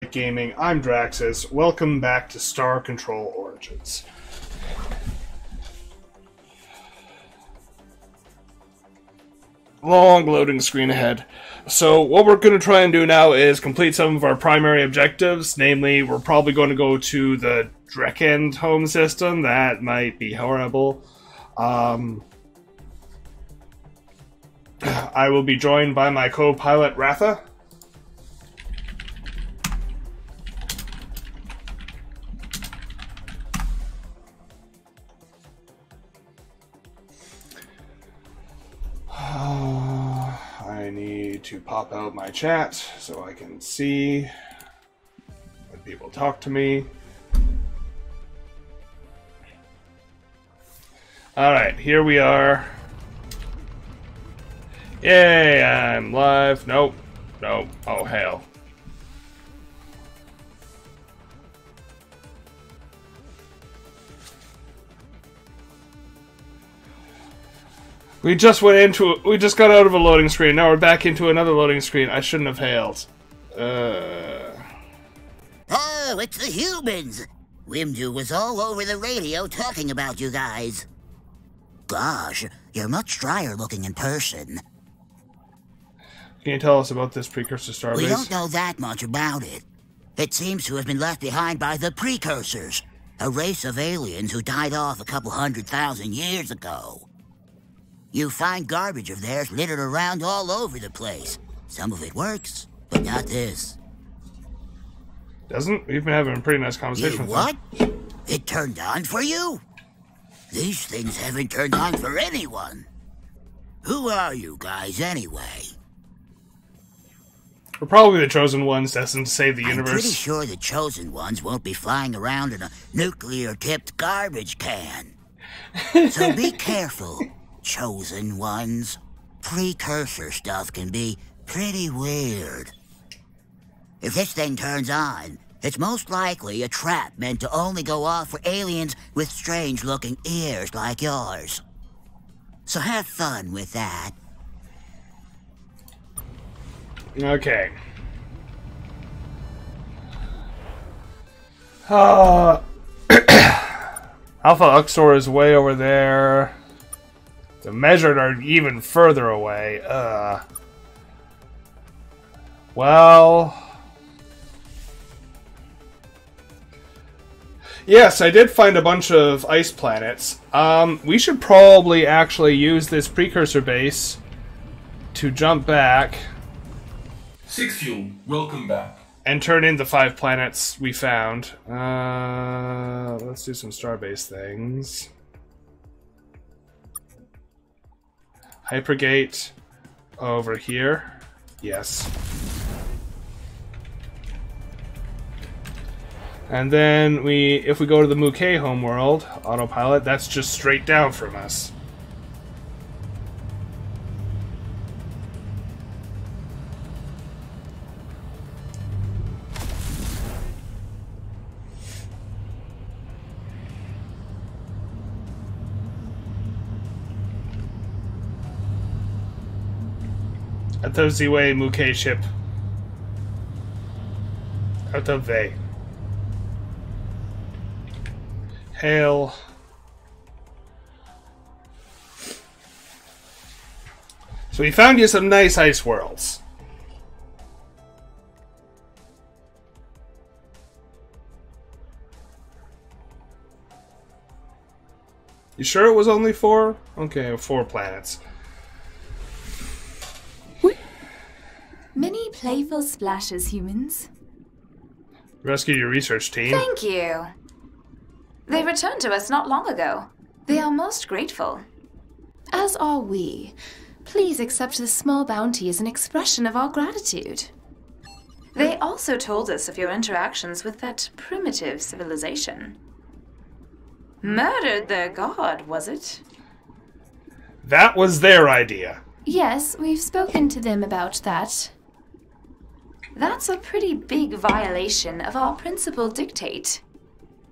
Gaming, I'm Draxus. Welcome back to Star Control Origins. Long loading screen ahead. So what we're going to try and do now is complete some of our primary objectives. Namely, we're probably going to go to the Drekend home system. That might be horrible. I will be joined by my co-pilot, Ratha. I need to pop out my chat so I can see when people talk to me. Alright, here we are. Yay, I'm live. Nope. Nope. Oh, hell. We just got out of a loading screen. Now we're back into another loading screen. I shouldn't have hailed. Oh, it's the humans. Wimdu was all over the radio talking about you guys. Gosh, you're much drier looking in person. Can you tell us about this precursor starbase? We don't know that much about it. It seems to have been left behind by the Precursors, a race of aliens who died off a couple 100,000 years ago. You find garbage of theirs littered around all over the place. Some of it works, but not this. Doesn't? We've been having a pretty nice conversation with what? It turned on for you? These things haven't turned on for anyone. Who are you guys, anyway? We're probably the Chosen Ones destined to save the universe. I'm pretty sure the Chosen Ones won't be flying around in a nuclear-tipped garbage can. So be careful, Chosen Ones. Precursor stuff can be pretty weird. If this thing turns on, it's most likely a trap meant to only go off for aliens with strange-looking ears like yours. So have fun with that. Okay. Alpha Uxor is way over there. The Measured are even further away. Well... Yes, I did find a bunch of ice planets. We should probably actually use this precursor base to jump back. Six Fuel, welcome back. And turn in the 5 planets we found. Let's do some starbase things. Hypergate over here. Yes. And then if we go to the Mukay homeworld, autopilot, that's just straight down from us. Out of the way, Mukay ship. Out of way. Hail. So we found you some nice ice worlds. You sure it was only 4? Okay, 4 planets. Many playful splashes, humans. Rescue your research team. Thank you. They returned to us not long ago. They are most grateful. As are we. Please accept this small bounty as an expression of our gratitude. They also told us of your interactions with that primitive civilization. Murdered their god, was it? That was their idea. Yes, we've spoken to them about that. That's a pretty big violation of our principal dictate.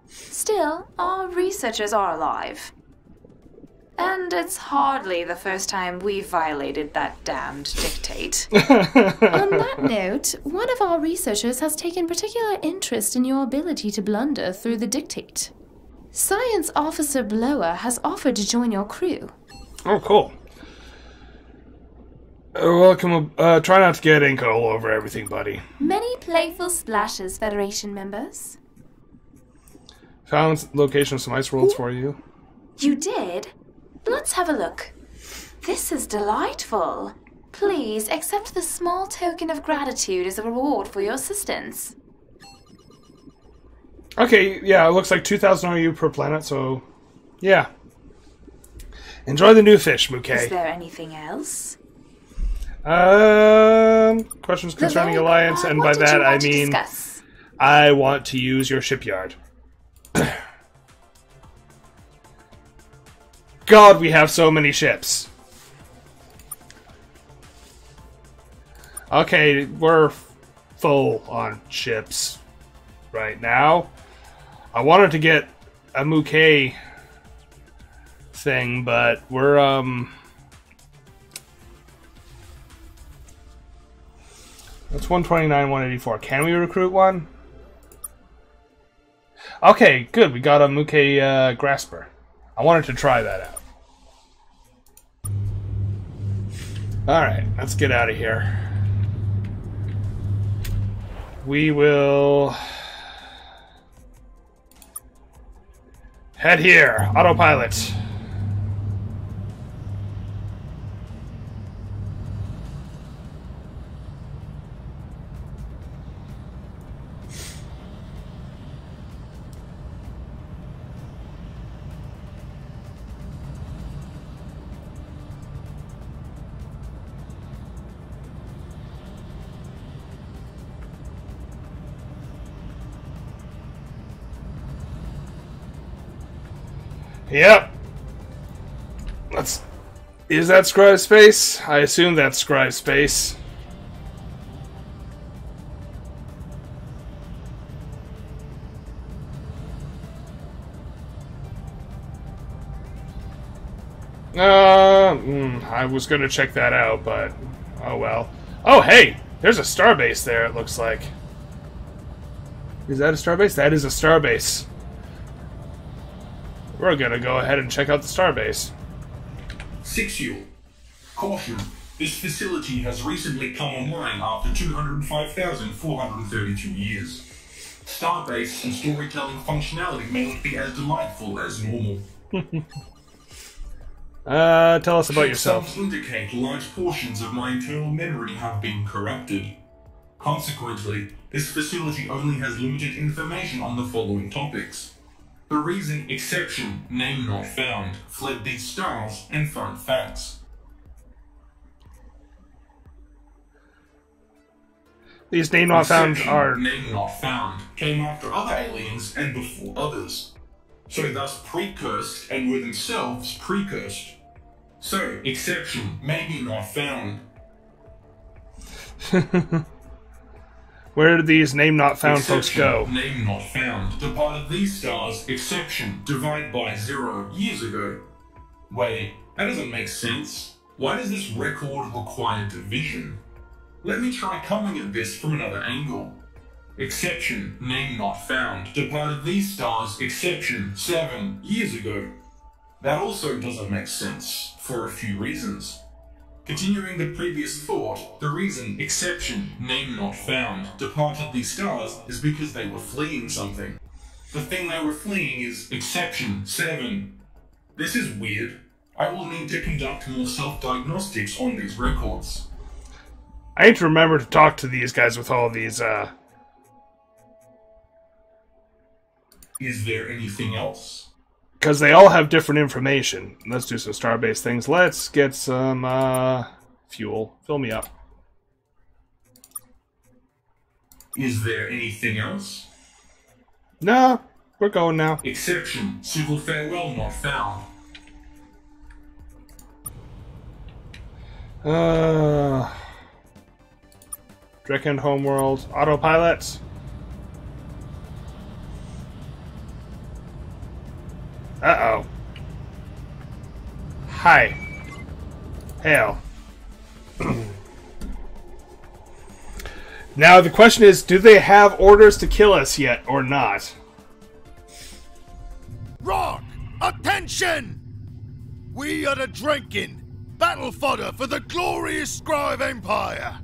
Still, our researchers are alive. And it's hardly the first time we've violated that damned dictate. On that note, one of our researchers has taken particular interest in your ability to blunder through the dictate. Science Officer Blower has offered to join your crew. Oh, cool. Welcome. Try not to get ink all over everything, buddy. Many playful splashes, Federation members. Found location of some ice worlds for you. You did? Let's have a look. This is delightful. Please accept this small token of gratitude as a reward for your assistance. Okay, yeah, it looks like 2,000 RU per planet, so yeah. Enjoy the new fish, Muke. Is there anything else? Questions concerning Alliance, and by that I mean I want to use your shipyard. God, we have so many ships. Okay, we're full on ships right now. I wanted to get a Muke thing, but we're that's 129, 184. Can we recruit one? Okay, good. We got a Muke Grasper. I wanted to try that out. Alright, let's get out of here. We will head here. Autopilot. Yep. Is that Scribe space? I assume that's Scribe space. I was gonna check that out, but oh well. Oh hey, there's a starbase there. It looks like. Is that a starbase? That is a starbase. We're gonna go ahead and check out the starbase. 6U. Caution. This facility has recently come online after 205,432 years. Starbase and storytelling functionality may not be as delightful as normal. Tell us about yourself. Some indicate large portions of my internal memory have been corrupted. Consequently, this facility only has limited information on the following topics. The reason exception, name not found, fled these stars, and fun facts. These name not found are... Name not found came after other aliens and before others. So thus precursed and were themselves precursed. So, exception, maybe not found. Where did these name not found folks go? Name not found departed these stars, exception, divide by 0 years ago. Wait, that doesn't make sense. Why does this record require division? Let me try coming at this from another angle. Exception, name not found departed these stars, exception, 7 years ago. That also doesn't make sense, for a few reasons. Continuing the previous thought, the reason exception, name not found, departed these stars is because they were fleeing something. The thing they were fleeing is exception, 7. This is weird. I will need to conduct more self-diagnostics on these records. I need to remember to talk to these guys with all these, Is there anything else? because they all have different information. Let's do some starbase things. Let's get some, fuel. Fill me up. Is there anything else? No, we're going now. Exception, civil farewell not found. Dreckend Homeworld. Autopilot. Uh-oh. Hi. Hail. Now the question is, do they have orders to kill us yet or not? Rock! Attention! We are the drinking battle fodder for the glorious Scribe Empire.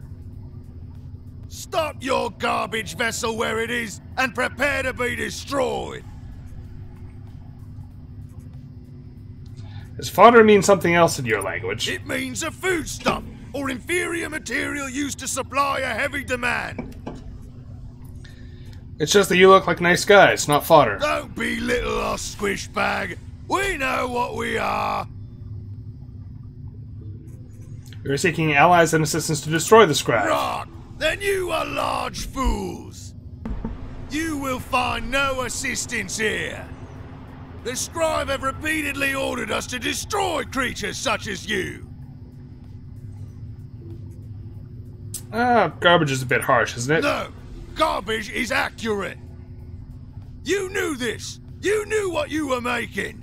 Stop your garbage vessel where it is and prepare to be destroyed. Does fodder mean something else in your language? It means a foodstuff or inferior material used to supply a heavy demand. It's just that you look like nice guys, not fodder. Don't belittle us, squish bag. We know what we are. You're seeking allies and assistance to destroy the scribe. Rock! Then you are large fools. You will find no assistance here. The scribe have repeatedly ordered us to destroy creatures such as you. Garbage is a bit harsh, isn't it? No, garbage is accurate. You knew this. You knew what you were making.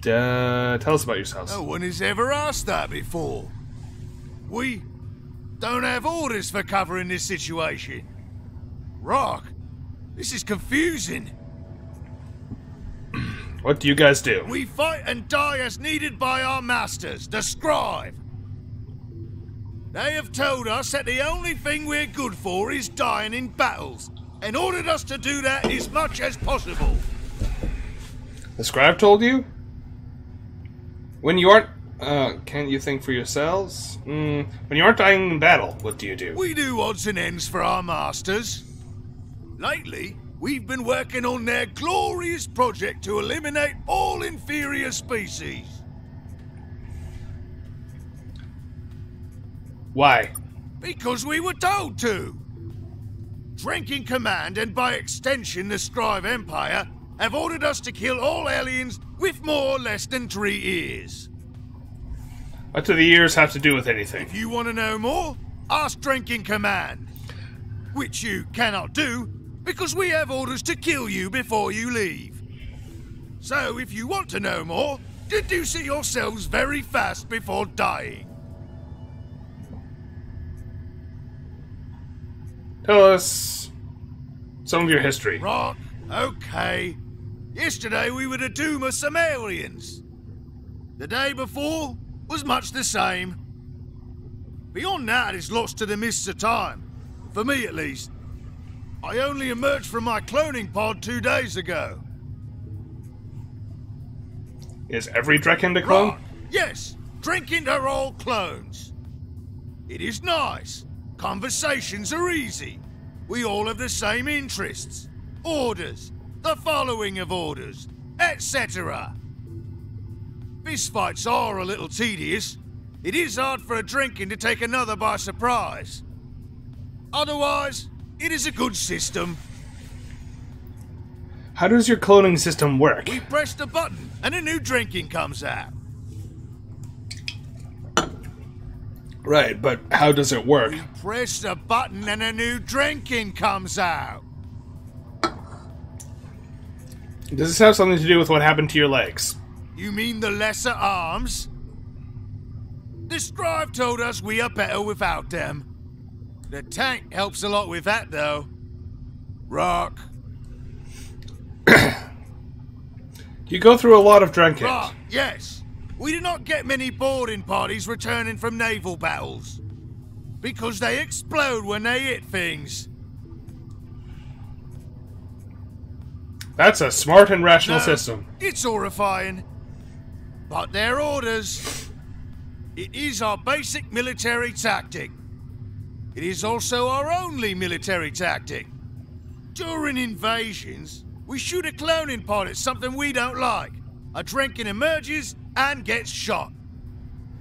Tell us about yourselves. No one has ever asked that before. We don't have orders for covering this situation. Rock, this is confusing. What do you guys do? We fight and die as needed by our masters, the scribe. They have told us that the only thing we're good for is dying in battles, and ordered us to do that as much as possible. The scribe told you? When you aren't... can't you think for yourselves? When you aren't dying in battle, what do you do? We do odds and ends for our masters. Lately, we've been working on their glorious project to eliminate all inferior species. Why? Because we were told to. Drinking Command, and by extension the Scribe Empire, have ordered us to kill all aliens with more or less than 3 ears. What do the ears have to do with anything? If you want to know more, ask Drinking Command. Which you cannot do, because we have orders to kill you before you leave. So if you want to know more, deduce it yourselves very fast before dying. Tell us some of your history. Rock, okay. Yesterday we were the doom of some aliens. The day before was much the same. Beyond that is lost to the mists of time. For me at least. I only emerged from my cloning pod 2 days ago. Is every Drekken a clone? Rock, yes, drinking are all clones. It is nice. Conversations are easy. We all have the same interests, orders, the following of orders, etc. Fistfights are a little tedious. It is hard for a drinking to take another by surprise. Otherwise, it is a good system. How does your cloning system work? We press the button and a new drinking comes out. Right, but how does it work? We press the button and a new drinking comes out. Does this have something to do with what happened to your legs? You mean the lesser arms? The scribe told us we are better without them. The tank helps a lot with that, though. Rock. You go through a lot of Drekken. Rock, yes. We do not get many boarding parties returning from naval battles. Because they explode when they hit things. That's a smart and rational No, system. It's horrifying. But they're orders. It is our basic military tactic. It is also our only military tactic. During invasions, we shoot a cloning pod at something we don't like. A drinking emerges and gets shot.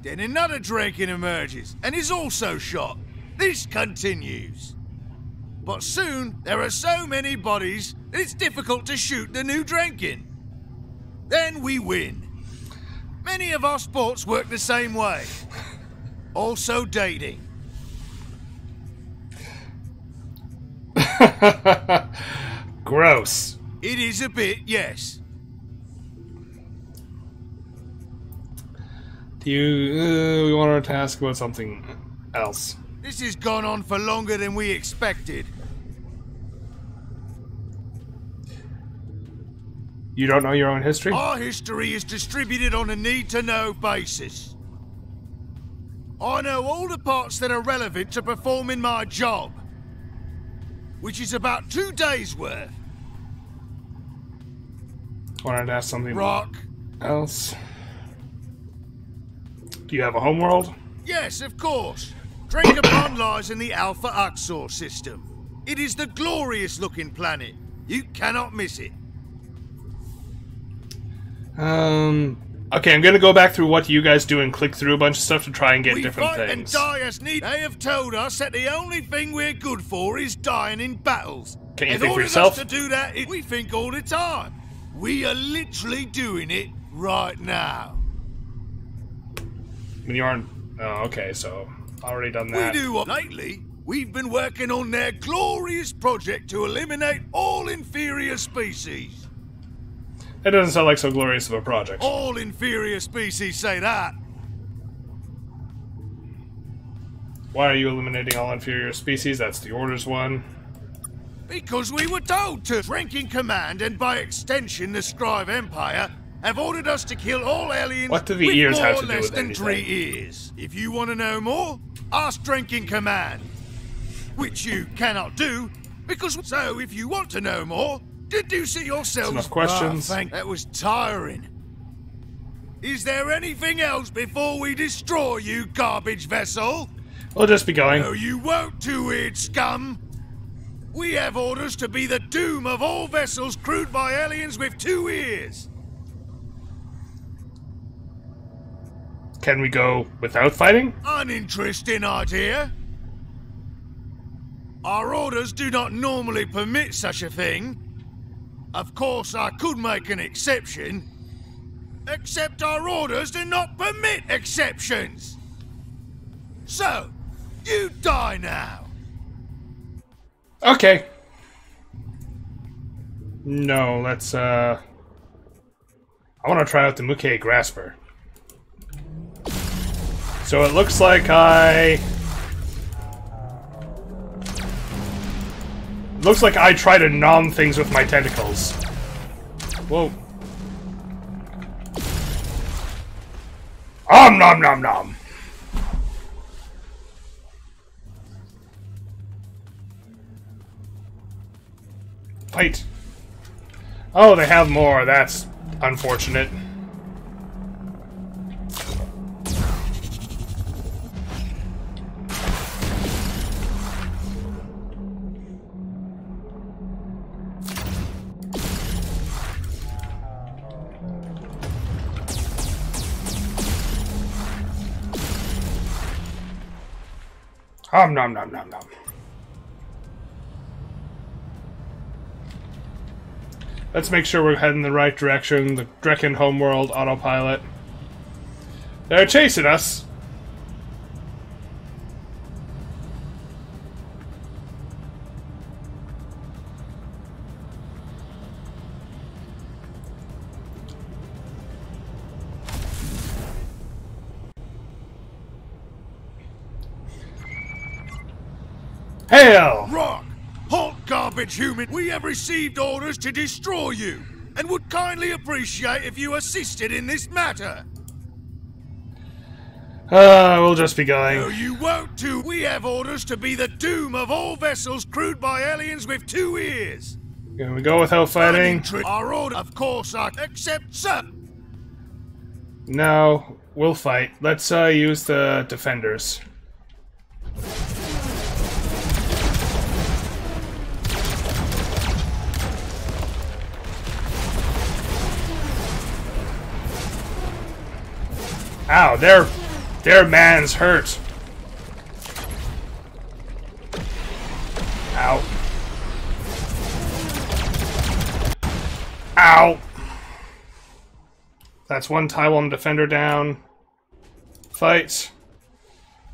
Then another drinking emerges and is also shot. This continues. But soon, there are so many bodies that it's difficult to shoot the new drinking. Then we win. Many of our sports work the same way. Also dating. Gross. It is a bit, yes. Do you... we wanted to ask about something else. This has gone on for longer than we expected. You don't know your own history? Our history is distributed on a need-to-know basis. I know all the parts that are relevant to performing my job, which is about 2 days' worth. Wanted to ask something Rock. else. Do you have a homeworld? Yes, of course. Drinkabon lies in the Alpha Uxor system. It is the glorious-looking planet. You cannot miss it. Okay, I'm gonna go back through what you guys do and click through a bunch of stuff to try and get We different fight things. and die as need. They have told us that the only thing we're good for is dying in battles. Can you and think for ordered yourself? us to do that, we think all the time. We are literally doing it right now. When you aren't... Oh, okay, so... already done that. We do what lately. We've been working on their glorious project to eliminate all inferior species. That doesn't sound like so glorious of a project. All inferior species say that. Why are you eliminating all inferior species? That's the Order's one. Because we were told to. Ranking Command, and by extension the Scribe Empire, have ordered us to kill all aliens What do the with ears more have or to do less with than anything? 3 ears. If you want to know more, ask Ranking Command. Which you cannot do, because... So, if you want to know more, deduce it yourselves. Enough questions. That was tiring. Is there anything else before we destroy you, garbage vessel? We'll just be going. No, you won't, two-eared scum. We have orders to be the doom of all vessels crewed by aliens with 2 ears. Can we go without fighting? Uninteresting idea. Our orders do not normally permit such a thing. Of course, I could make an exception. Except our orders do not permit exceptions. So, you die now. Okay. No, let's, I want to try out the Muke Grasper. So it looks like I try to nom things with my tentacles. Whoa. Nom nom nom. Fight. Oh, they have more. That's unfortunate. Nom nom nom nom nom. Let's make sure we're heading the right direction. The Drekken homeworld autopilot. They're chasing us. Hail! Rock! Halt, garbage human! We have received orders to destroy you, and would kindly appreciate if you assisted in this matter. We'll just be going. No, you won't too. We have orders to be the doom of all vessels crewed by aliens with 2 ears. Can we go without fighting? Our order, of course, I accept, sir. No, we'll fight. Let's use the defenders. Ow, their man's hurt. Ow. Ow. That's one Taiwan defender down. Fight.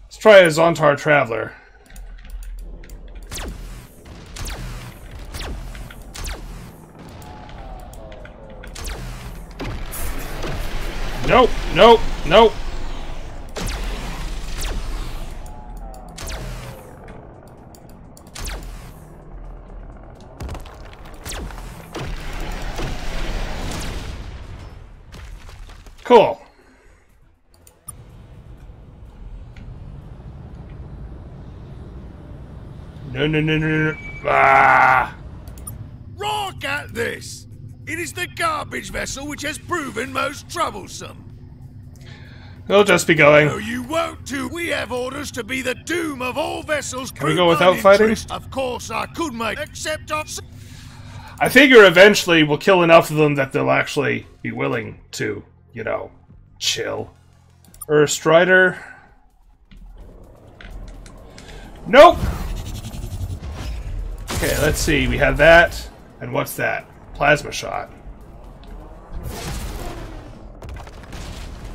Let's try a Zontar Traveler. Nope, nope, nope. Cool. No, no, no, no, no. Ah! Rock at this! It is the garbage vessel which has proven most troublesome. We'll just be going. No, you won't do. We have orders to be the doom of all vessels. Can we go without fighting? Of course I could make, except on... I figure eventually we'll kill enough of them that they'll actually be willing to, you know, chill. Strider. Nope! Okay, let's see. We have that. And what's that? Plasma shot.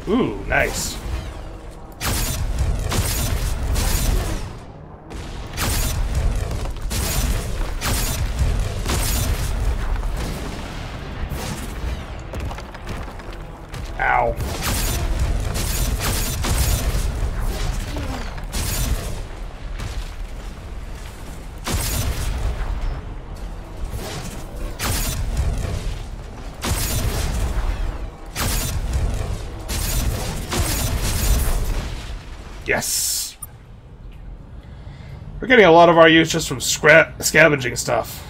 Ooh, nice. Ow. Yes! We're getting a lot of our use just from scavenging stuff.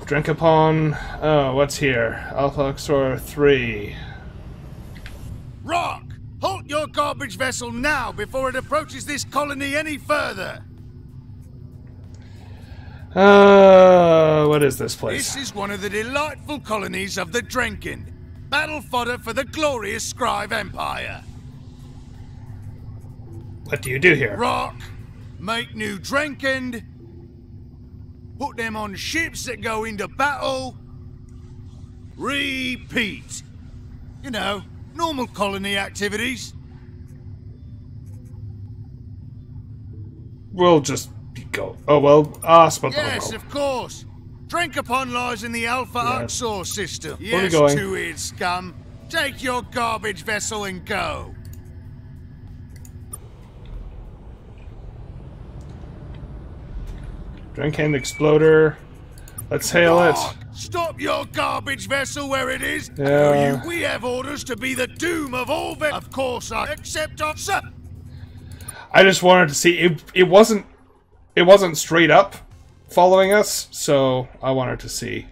Drink upon... Oh, what's here? Alpha Exor 3. Rock! Halt your garbage vessel now before it approaches this colony any further! What is this place? This is one of the delightful colonies of the Drenkin. Battle fodder for the glorious Scribe Empire. What do you do here? Rock, make new Drenkin, put them on ships that go into battle, repeat. You know, normal colony activities. We'll just go. Oh, well, but yes, of course. Drinkapon lies in the Alpha Uxor system. Yes, going? two-eared scum. Take your garbage vessel and go. Drinking exploder. Let's hail it. Stop your garbage vessel where it is. Yeah. We have orders to be the doom of all vessels. Of course, except on sir. I just wanted to see it wasn't straight up following us, so I wanted to see.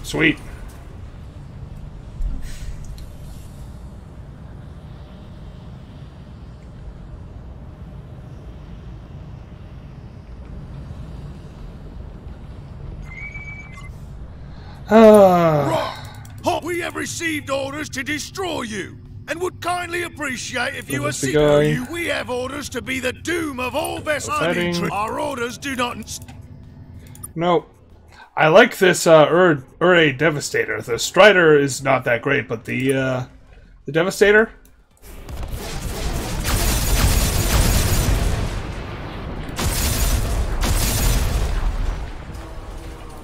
Sweet. We have received orders to destroy you, and would kindly appreciate if you Let's are be going. We have orders to be the doom of all vessels. Our orders do not. No. I like this Ure Devastator. The Strider is not that great, but the Devastator?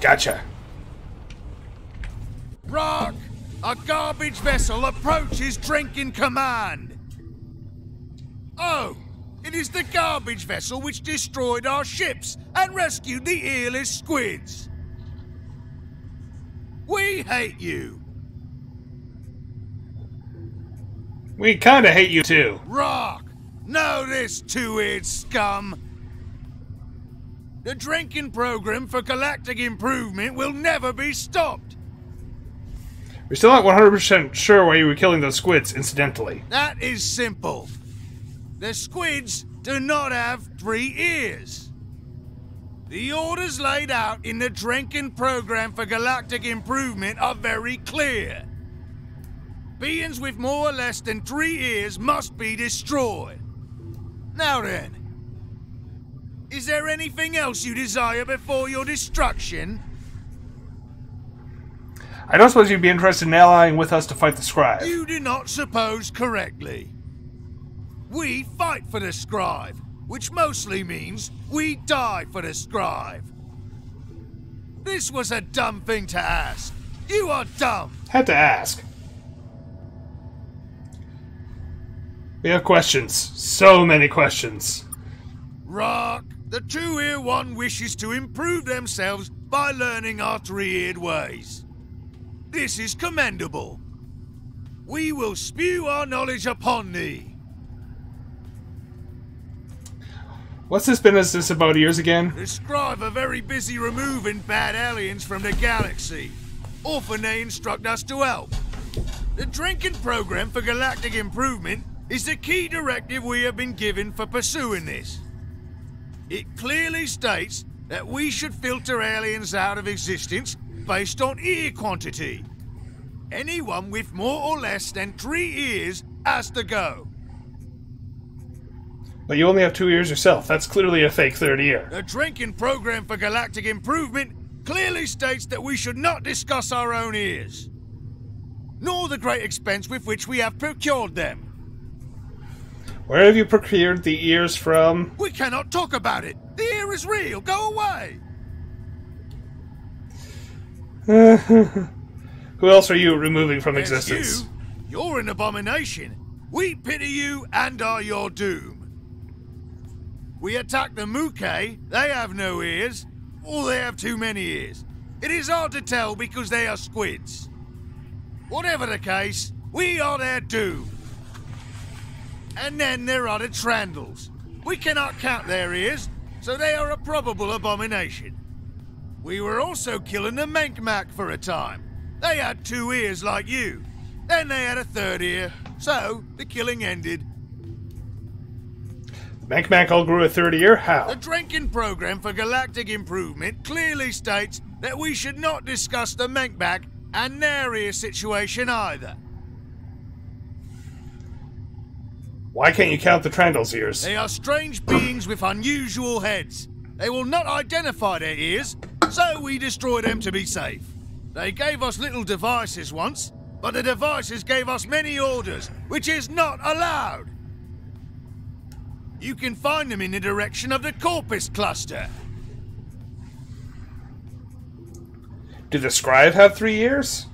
Gotcha. Rock! A garbage vessel approaches Drenkin command. Oh, it is the garbage vessel which destroyed our ships and rescued the earless squids. We hate you. We kinda hate you too. Rock! Know this, two-eared scum. The drinking program for galactic improvement will never be stopped. We're still not 100% sure why you were killing those squids, incidentally. That is simple. The squids do not have 3 ears. The orders laid out in the drinking program for galactic improvement are very clear. Beings with more or less than 3 ears must be destroyed. Now then, is there anything else you desire before your destruction? I don't suppose you'd be interested in allying with us to fight the Scribe. You do not suppose correctly. We fight for the Scribe, which mostly means we die for the Scribe. This was a dumb thing to ask. You are dumb. Had to ask. We have questions. So many questions. Rock, the two-ear one wishes to improve themselves by learning our three-eared ways. This is commendable. We will spew our knowledge upon thee. What's this business this about ears again? The Scribe are very busy removing bad aliens from the galaxy. Often they instruct us to help. The drinking program for galactic improvement is the key directive we have been given for pursuing this. It clearly states that we should filter aliens out of existence based on ear quantity. Anyone with more or less than 3 ears has to go. But you only have 2 ears yourself. That's clearly a fake third ear. The drinking program for galactic improvement clearly states that we should not discuss our own ears, nor the great expense with which we have procured them. Where have you procured the ears from? We cannot talk about it. The ear is real. Go away. Who else are you removing from There's existence? You're an abomination. We pity you and are your doom. We attack the Muke. They have no ears, or they have too many ears. It is hard to tell because they are squids. Whatever the case, we are their doom. And then there are the Trandals. We cannot count their ears, so they are a probable abomination. We were also killing the Menkmak for a time. They had 2 ears like you. Then they had a 3rd ear, so the killing ended. Menkmak all grew a 3rd ear? How? The drinking program for galactic improvement clearly states that we should not discuss the Menkmak and their ear situation either. Why can't you count the Trandals' ears? They are strange beings with unusual heads. They will not identify their ears, so we destroy them to be safe. They gave us little devices once, but the devices gave us many orders, which is not allowed. You can find them in the direction of the Corpus Cluster. Do the Scribe have 3 ears?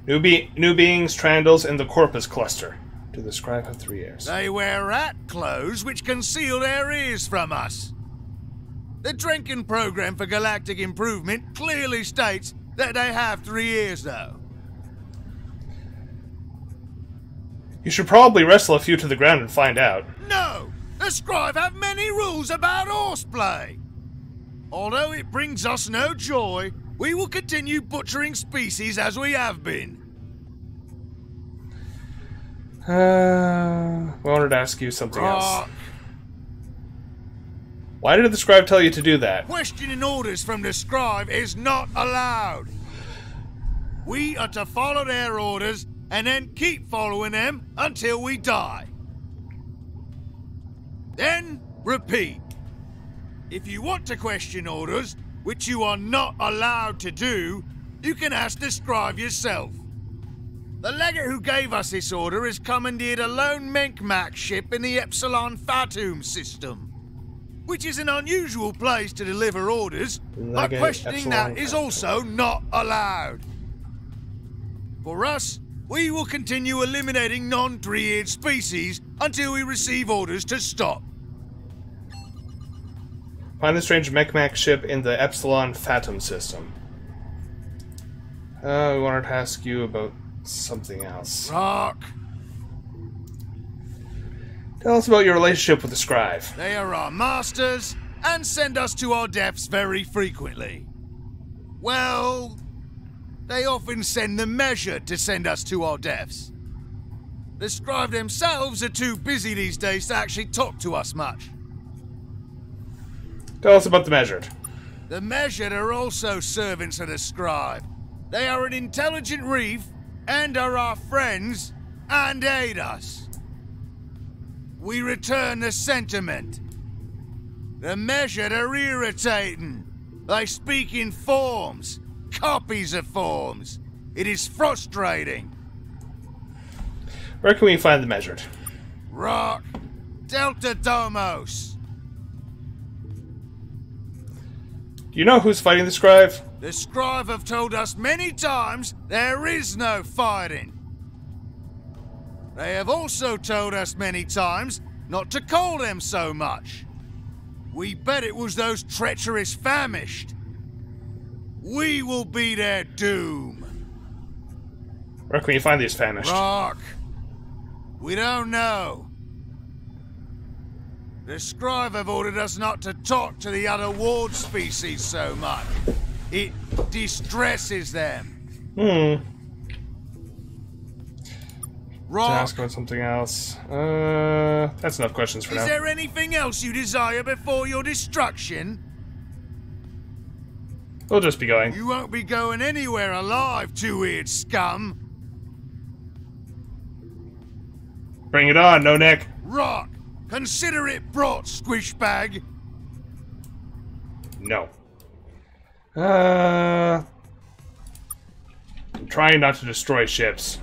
New beings, Trandals, and the Corpus Cluster. Do the Scribe have 3 ears? They wear rat clothes which conceal their ears from us. The drinking program for galactic improvement clearly states that they have 3 ears, though. You should probably wrestle a few to the ground and find out. No! The Scribe have many rules about horseplay. Although it brings us no joy, we will continue butchering species as we have been. I wanted to ask you something else. Why did the Scribe tell you to do that? Questioning orders from the Scribe is not allowed. We are to follow their orders and then keep following them until we die. Then, repeat. If you want to question orders, which you are not allowed to do, you can ask the Scribe yourself. The legate who gave us this order has commandeered a lone Menkmak ship in the Epsilon Fatum system, which is an unusual place to deliver orders, but questioning that is also not allowed. For us, we will continue eliminating non-3-eared species until we receive orders to stop. Find the strange Menkmak ship in the Epsilon Fatum system. We wanted to ask you about something else. Rock. Tell us about your relationship with the Scribe. They are our masters and send us to our deaths very frequently. Well, they often send the Measured to send us to our deaths. The Scribe themselves are too busy these days to actually talk to us much. Tell us about the Measured. The Measured are also servants of the Scribe. They are an intelligent reef and are our friends and aid us. We return the sentiment. The Measured are irritating. They speak in forms, copies of forms. It is frustrating. Where can we find the Measured? Rock! Delta Domos! Do you know who's fighting the Scribe? The Scribe have told us many times there is no fighting. They have also told us many times not to call them so much. We bet it was those treacherous famished. We will be their doom. Where can you find these famished? Rock. We don't know. The Scribe have ordered us not to talk to the other ward species so much. It distresses them. Rock. To ask about something else. That's enough questions for now. Is there anything else you desire before your destruction? We'll just be going. You won't be going anywhere alive, two-eared scum. Bring it on, No Neck. Rock, consider it brought, squishbag. No. I'm trying not to destroy ships.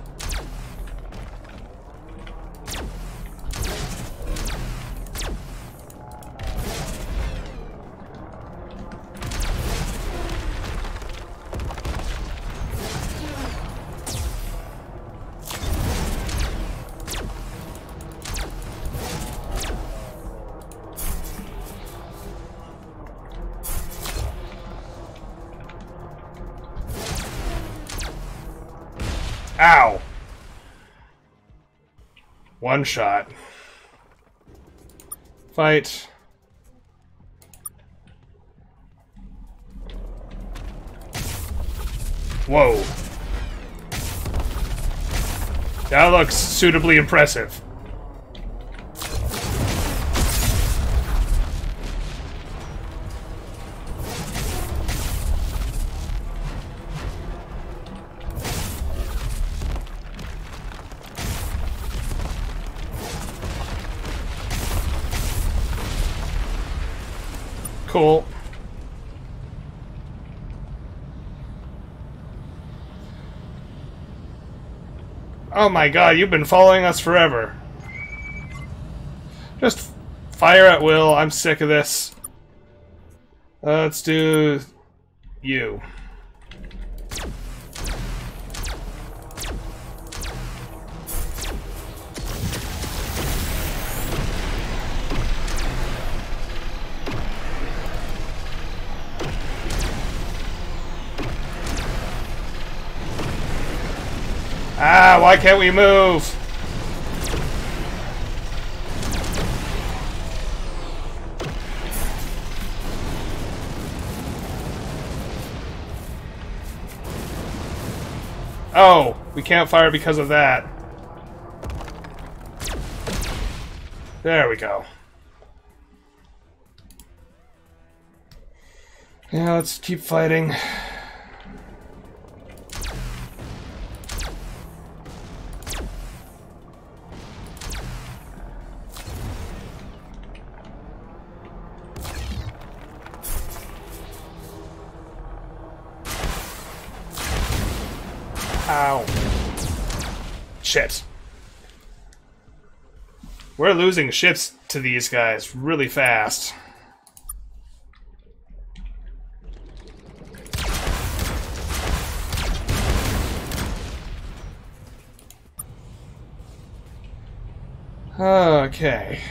Ow! One shot. Fight. Whoa. That looks suitably impressive. Cool. Oh my god, you've been following us forever. Just fire at will. I'm sick of this. Let's do you. Ah, why can't we move? Oh, we can't fire because of that. There we go. Yeah, let's keep fighting. Ow. Shit. We're losing ships to these guys really fast. Okay.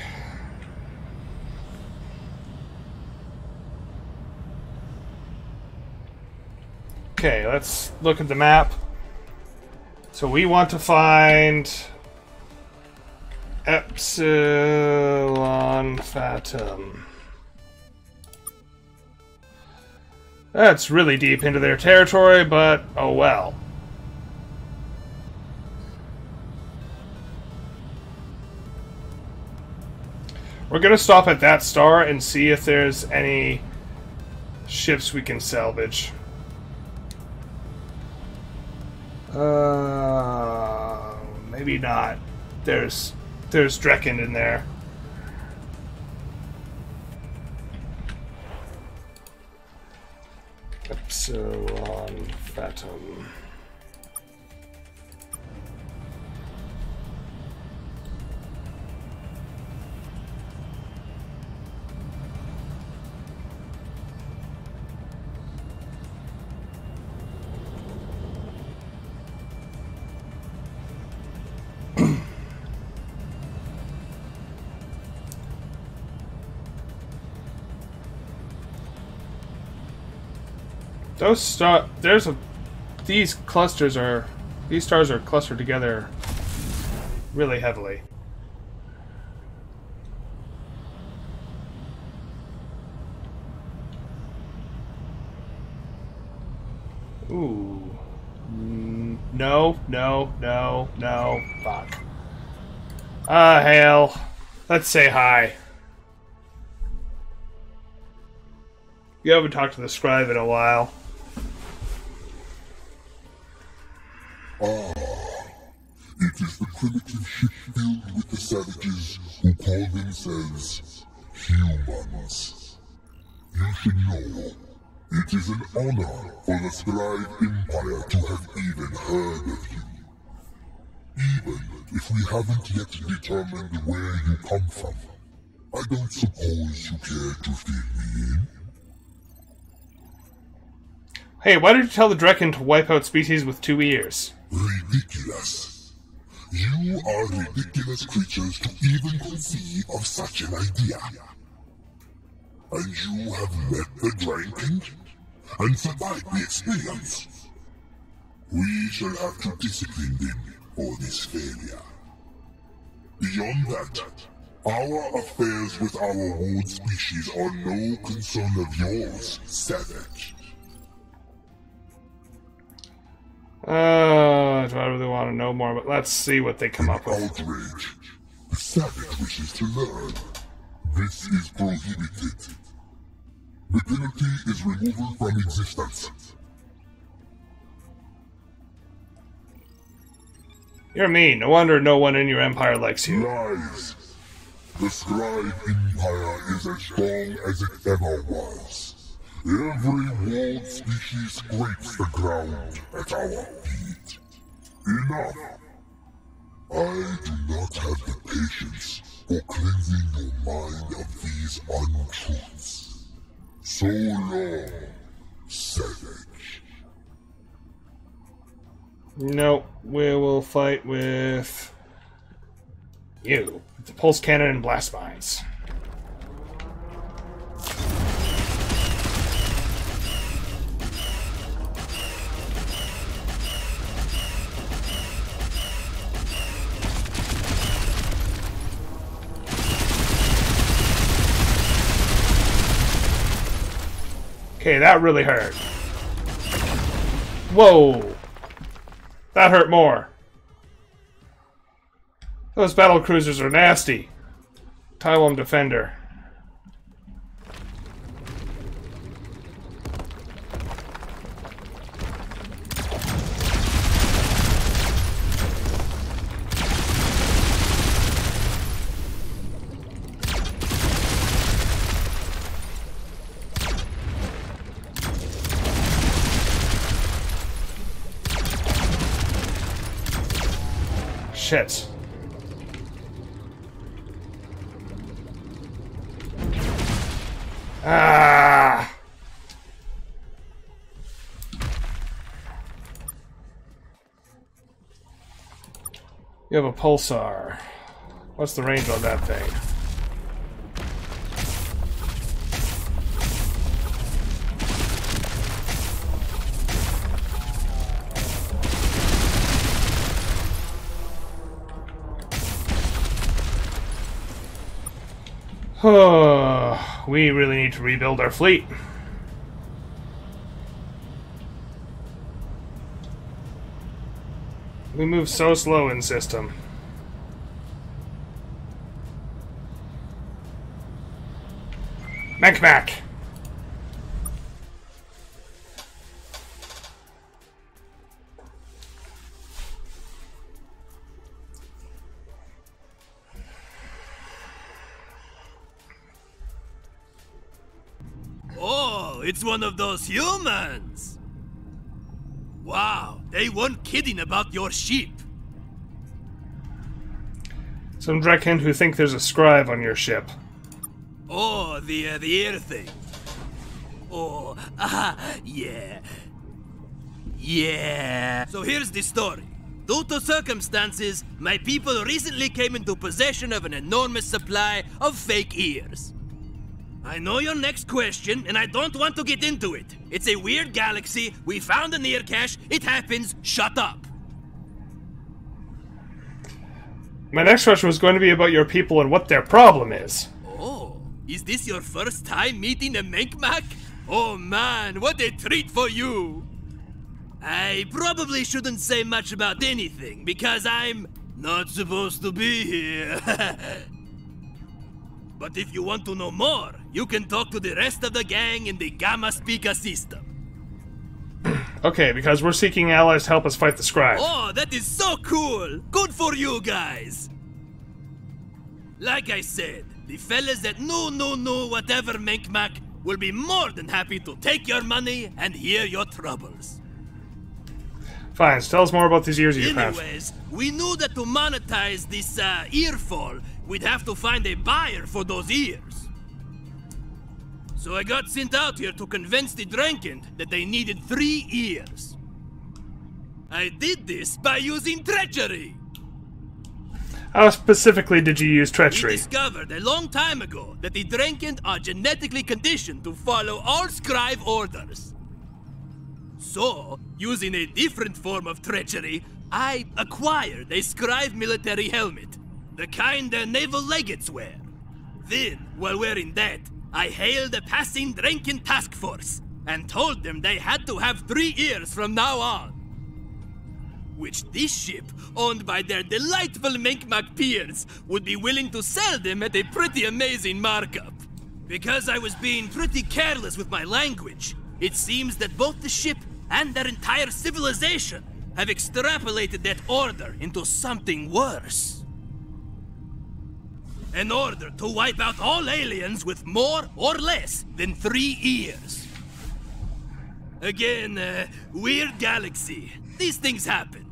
Okay, let's look at the map. So we want to find Epsilon Fatum. That's really deep into their territory, but oh well. We're gonna stop at that star and see if there's any ships we can salvage. Maybe not. There's Drekken in there. Epsilon Fatum. Those these clusters are, these stars are clustered together really heavily. Ooh. No, no, no, no. Fuck. Hell. Let's say hi. You haven't talked to the scribe in a while. It is the primitive ship filled with the savages who call themselves humans. You should know, it is an honor for the Scribe Empire to have even heard of you. Even if we haven't yet determined where you come from, I don't suppose you care to fill me in? Hey, why did you tell the Drekken to wipe out species with 2 ears? Ridiculous. You are ridiculous creatures to even conceive of such an idea. And you have met the Draken and survived the experience. We shall have to discipline them for this failure. Beyond that, our affairs with our ward species are no concern of yours, Savage. Do I really want to know more? But let's see what they come up with. Outrage. The Savage wishes to learn. This is prohibited. The penalty is removal from existence. You're mean. No wonder no one in your empire likes you. Lies. The Scribe Empire is as strong as it ever was. Every world species scrapes the ground at our feet. Enough. I do not have the patience for cleansing your mind of these untruths. So long, Savage. No, we will fight with you. The pulse cannon and blast mines. Okay, that really hurt. Whoa! That hurt more. Those battle cruisers are nasty. Tywum Defender. Shit. Ah! You have a pulsar. What's the range on that thing? We really need to rebuild our fleet. We move so slow in system. Mac. Oh, it's one of those humans! Wow, they weren't kidding about your sheep. Some Drekken who think there's a scribe on your ship. Oh, the ear thing. Oh, yeah. Yeah. So here's the story. Due to circumstances, my people recently came into possession of an enormous supply of fake ears. I know your next question, and I don't want to get into it. It's a weird galaxy. We found a near cache. It happens. Shut up. My next question was going to be about your people and what their problem is. Oh, is this your first time meeting a Menkmak? Oh man, what a treat for you. I probably shouldn't say much about anything, because I'm not supposed to be here. But if you want to know more, you can talk to the rest of the gang in the Gamma Speaker system. Okay, because we're seeking allies to help us fight the Scribe. Oh, that is so cool! Good for you guys! Like I said, the fellas that know whatever Menkmak will be more than happy to take your money and hear your troubles. Fine, so tell us more about these ears you found. Anyways, we knew that to monetize this earfall, we'd have to find a buyer for those ears. So I got sent out here to convince the Drankind that they needed 3 ears. I did this by using treachery. How specifically did you use treachery? We discovered a long time ago that the Drankind are genetically conditioned to follow all scribe orders. So, using a different form of treachery, I acquired a scribe military helmet, the kind their naval legates wear. Then, while wearing that, I hailed a passing Drankind task force and told them they had to have 3 ears from now on. Which this ship, owned by their delightful Menkmak peers, would be willing to sell them at a pretty amazing markup. Because I was being pretty careless with my language, it seems that both the ship and their entire civilization have extrapolated that order into something worse. An order to wipe out all aliens with more or less than 3 ears. Again, weird galaxy. These things happen.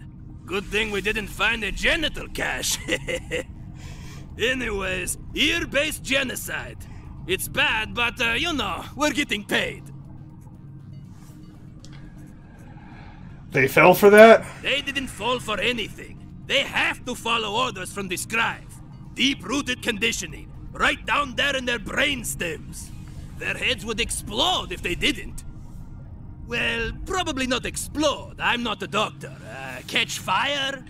Good thing we didn't find a genital cache. Anyways, ear-based genocide. It's bad, but, you know, we're getting paid. They fell for that? They didn't fall for anything. They have to follow orders from the scribe. Deep-rooted conditioning, right down there in their brain stems. Their heads would explode if they didn't. Well, probably not explode. I'm not a doctor. Catch fire?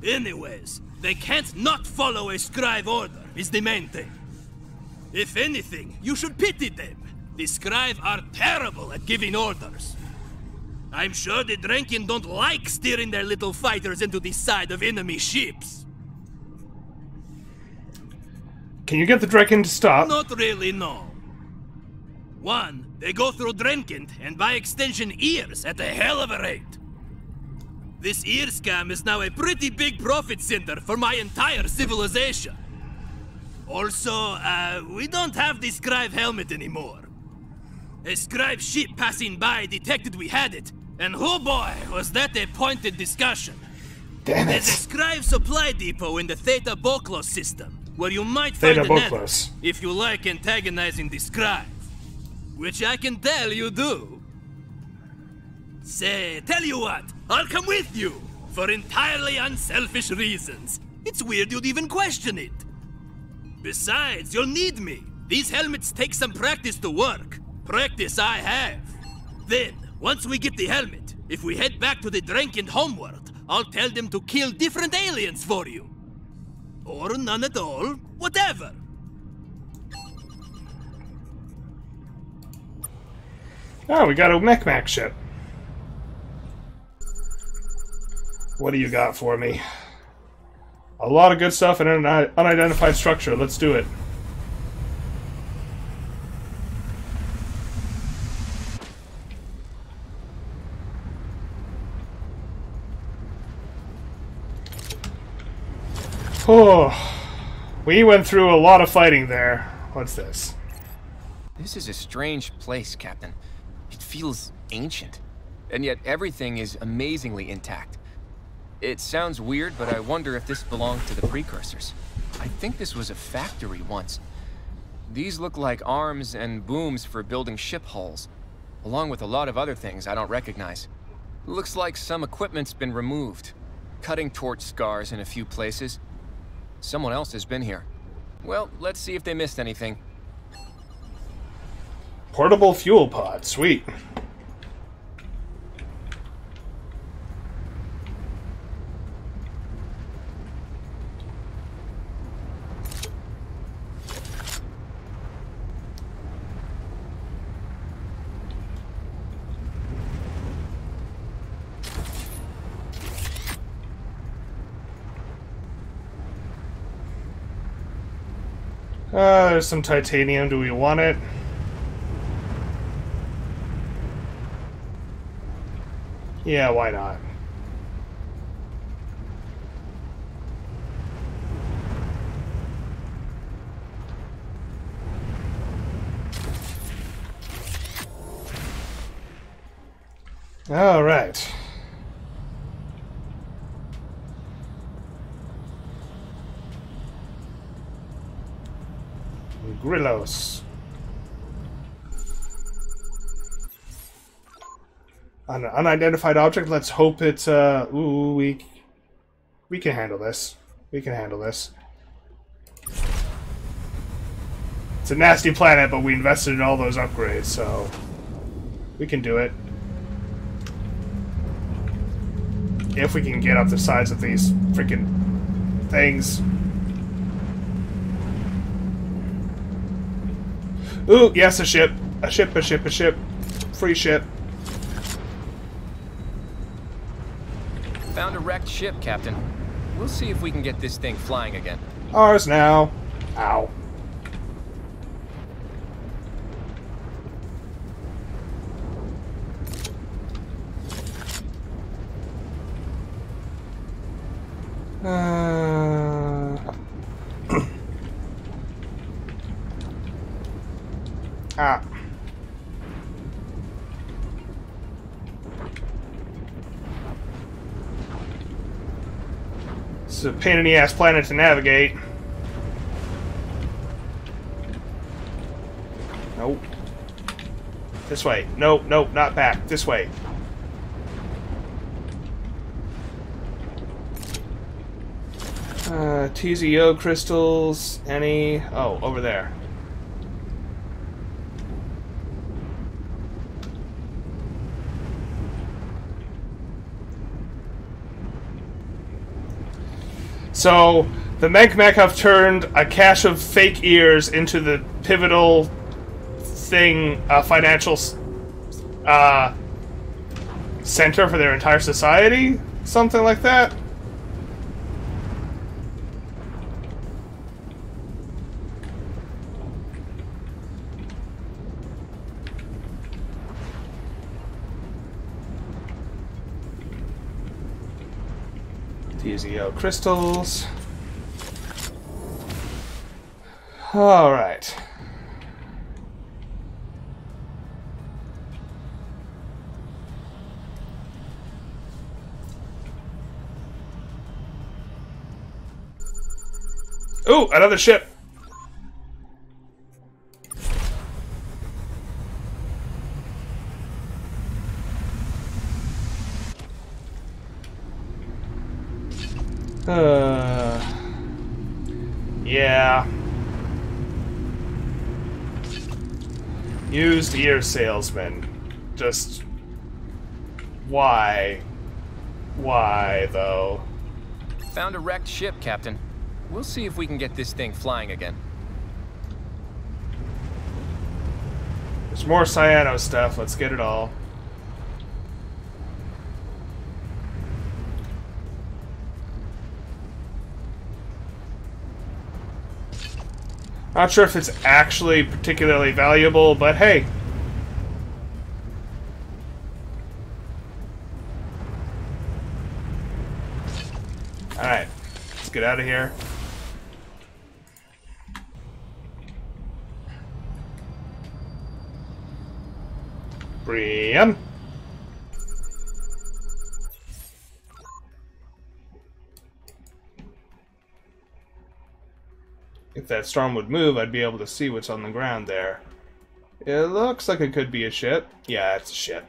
Anyways, they can't not follow a scribe order, is the main thing. If anything, you should pity them. The scribe are terrible at giving orders. I'm sure the Drankind don't like steering their little fighters into the side of enemy ships. Can you get the Drankind to stop? Not really, no. One, they go through Drankind, and by extension ears, at a hell of a rate. This ear scam is now a pretty big profit center for my entire civilization. Also, we don't have the scribe helmet anymore. A scribe ship passing by detected we had it, and oh boy, was that a pointed discussion. Damn it. There's a scribe supply depot in the Theta Boklos system, where you might find Theta a nether, Boklos. if you like antagonizing the scribe. Which I can tell you do. Say, tell you what, I'll come with you, for entirely unselfish reasons. It's weird you'd even question it. Besides, you'll need me. These helmets take some practice to work. Practice I have. Then, once we get the helmet, if we head back to the Drankind homeworld, I'll tell them to kill different aliens for you. Or none at all, whatever. Oh, we got a Mech ship. What do you got for me? A lot of good stuff in an unidentified structure. Let's do it. Oh, we went through a lot of fighting there. What's this? This is a strange place, Captain. It feels ancient, and yet everything is amazingly intact. It sounds weird, but I wonder if this belonged to the precursors. I think this was a factory once. These look like arms and booms for building ship hulls, along with a lot of other things I don't recognize. Looks like some equipment's been removed. Cutting torch scars in a few places. Someone else has been here. Well, let's see if they missed anything. Portable fuel pod. Sweet. There's some titanium. Do we want it? Yeah, why not? All right. Grillos. An unidentified object. Let's hope it's ooh, we can handle this. We can handle this. It's a nasty planet, but we invested in all those upgrades, so we can do it. If we can get up the sides of these freaking things. Ooh, yes, a ship. A ship, a ship, a ship. Free ship. Found a wrecked ship, Captain. We'll see if we can get this thing flying again. Ours now. Ow. Ah. It's a pain in the ass planet to navigate. Nope. This way. Nope, nope, not back. This way. TZO crystals. Any? Oh, over there. So, the Mech have turned a cache of fake ears into the pivotal thing, financial center for their entire society? Something like that? TZO crystals. Alright. Ooh, another ship. Yeah. Used ear salesman. Just... why? Why, though? Found a wrecked ship, Captain. We'll see if we can get this thing flying again. There's more cyano stuff. Let's get it all. Not sure if it's actually particularly valuable, but hey. Alright, let's get out of here. Brian. If that storm would move, I'd be able to see what's on the ground there. It looks like it could be a ship. Yeah, it's a ship.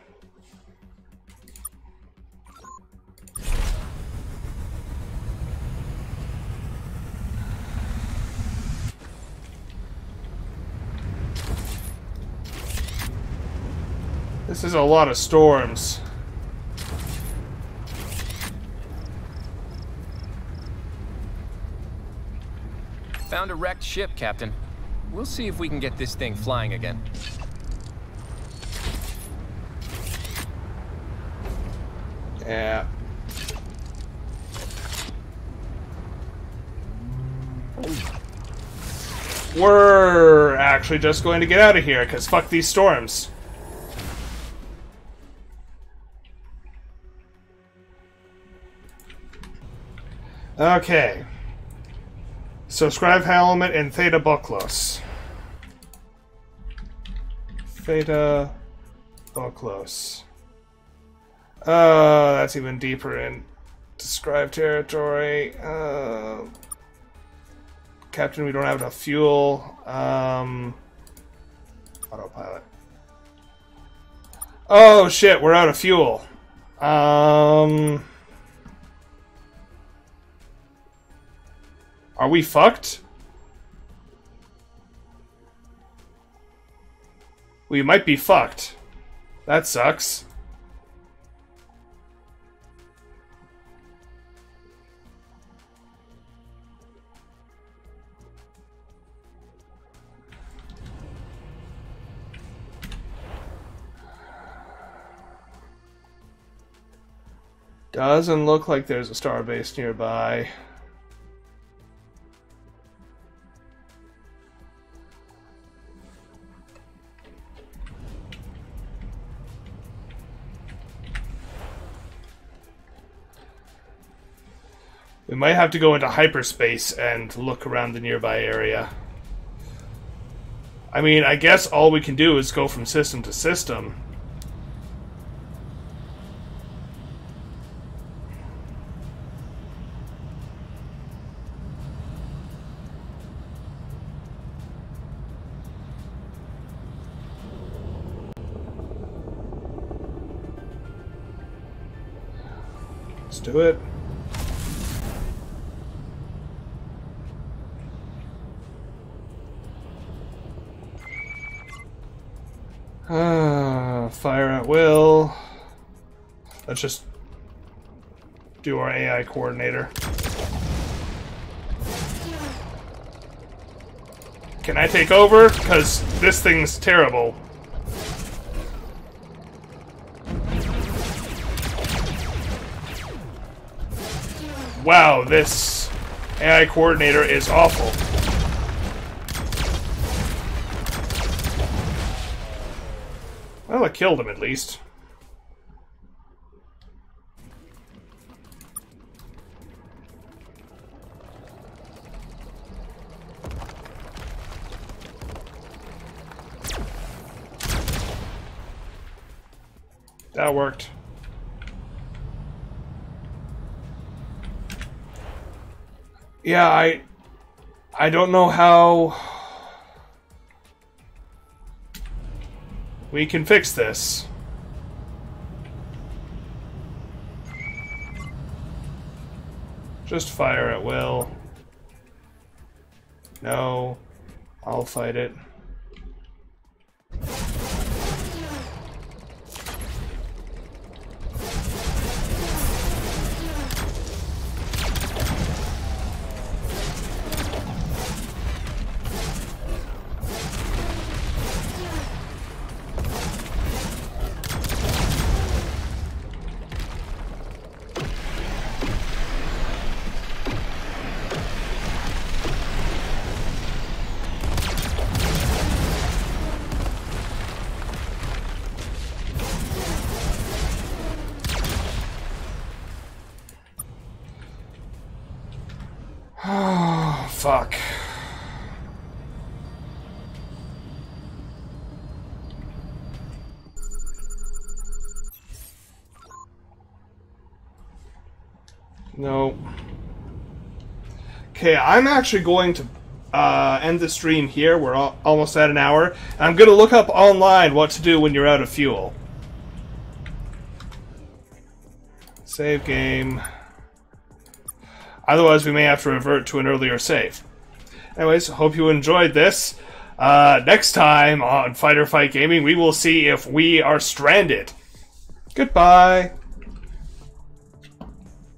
This is a lot of storms. Found a wrecked ship, Captain. We'll see if we can get this thing flying again. Yeah. We're actually just going to get out of here, because fuck these storms. Okay. So Scribe Helmet and Theta Bucklos. Theta Bucklos. That's even deeper in Scribe territory. Captain, we don't have enough fuel. Autopilot. Oh shit, we're out of fuel. Are we fucked? We might be fucked. That sucks. Doesn't look like there's a starbase nearby. We might have to go into hyperspace and look around the nearby area. I mean, I guess all we can do is go from system to system. Let's do it. Fire at will. Let's just do our AI coordinator. Can I take over? Because this thing's terrible. Wow, this AI coordinator is awful. Well, I killed him at least. That worked. Yeah, I don't know how we can fix this. Just fire at will. No, I'll fight it. Oh, fuck. No. Okay, I'm actually going to end the stream here. We're almost at an hour. And I'm going to look up online what to do when you're out of fuel. Save game. Otherwise, we may have to revert to an earlier save. Anyways, hope you enjoyed this. Next time on Fight or Fight Gaming, we will see if we are stranded. Goodbye.